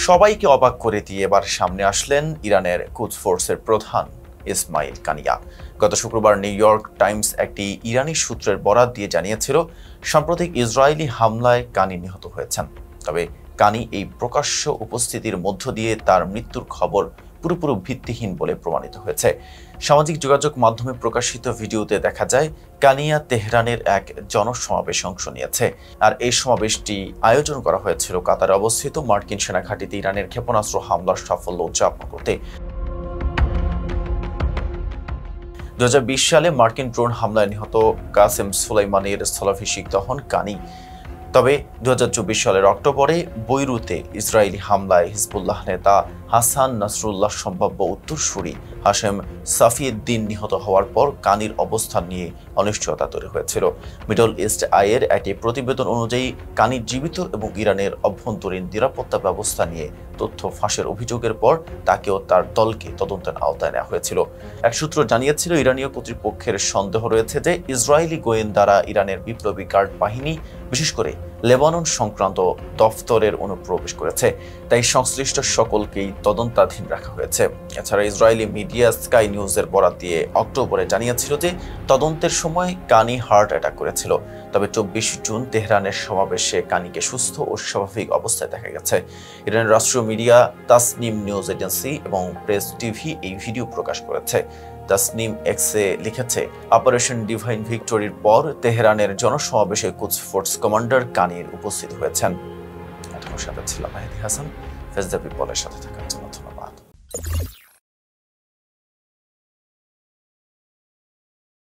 সবাইকে অবাক করে দিয়ে এবার সামনে আসলেন ইরানের কুদস ফোর্সের প্রধান ইসমাইল কানিয়া। গত শুক্রবার নিউ ইয়র্ক টাইমস একটি ইরানি সূত্রের বরাত দিয়ে জানিয়েছিল, সাম্প্রতিক ইসরায়েলি হামলায় কানি নিহত হয়েছেন। তবে কানি এই প্রকাশ্য উপস্থিতির মধ্য দিয়ে তার মৃত্যুর খবর পুরোপুরি ভিত্তিহীন বলে প্রমাণিত হয়েছে। সামাজিক যোগাযোগ মাধ্যমে প্রকাশিত ভিডিওতে দেখা যায় কানিয়া তেহরানের এক জনসমাবেশে অংশ নিয়েছে। আর এই সমাবেশটি আয়োজন করা হয়েছিল কাতারে অবস্থিত মার্কিন সেনা ঘাঁটিতে ইরানের ক্ষেপণাস্ত্র হামলার সাফল্য উদযাপন করতে। 2020 সালে মার্কিন ড্রোন হামলায় নিহত কাসেম সুলাইমানির স্থলাভিষিক্ত হন কানি। তবে 2024 সালের অক্টোবরে বৈরুতে ইসরায়েলি হামলায় হিজবুল্লাহ নেতা হাসান নাসরুল্লাহ সম্ভাব্য উত্তরসূরি হাশেম সাফিউদ্দিন নিহত হওয়ার পর কানির অবস্থান নিয়ে অনিশ্চয়তা তৈরি হয়েছিল। মিডল ইস্ট আইয়ের একটি প্রতিবেদন অনুযায়ী কানি জীবিত এবং ইরানের অভ্যন্তরীণ নিরাপত্তা ব্যবস্থা নিয়ে তথ্য ফাঁসের অভিযোগের পর তাকেও তার দলকে তদন্তের আওতায় নেওয়া হয়েছিল। এক সূত্র জানিয়েছিল, ইরানীয় কর্তৃপক্ষের সন্দেহ রয়েছে যে ইসরায়েলি গোয়েন্দারা ইরানের বিপ্লবী গার্ড বাহিনী, বিশেষ করে লেবানন সংক্রান্ত দফতরের অনুপ্রবেশ করেছে, তাই সংশ্লিষ্ট সকলকেই তদন্তাধীন রাখা হয়েছে। এছাড়া ইসরায়েলি মিডিয়া স্কাই নিউজের বরাত দিয়ে অক্টোবরে জানিয়েছিল যে তদন্তের সময় কানি হার্ট অ্যাটাক করেছিল। তবে 24 জুন তেহরানের সমাবেশে কানিকে সুস্থ ও স্বাভাবিক অবস্থায় দেখা গেছে। ইরানের রাষ্ট্রীয় মিডিয়া তাসনিম নিউজ এজেন্সি এবং প্রেস টিভি এই ভিডিও প্রকাশ করেছে। তাসনিম এক্সে লিখেছে, অপারেশন ডিভাইন ভিক্টোরির পর তেহরানের জনসমাবেশে কুদস ফোর্স কমান্ডার কানির উপস্থিত হয়েছেন। এতক্ষণ সাথে ছিলাম মেহেদী হাসান। ফেস দ্য পিপলের সাথে থাকার জন্য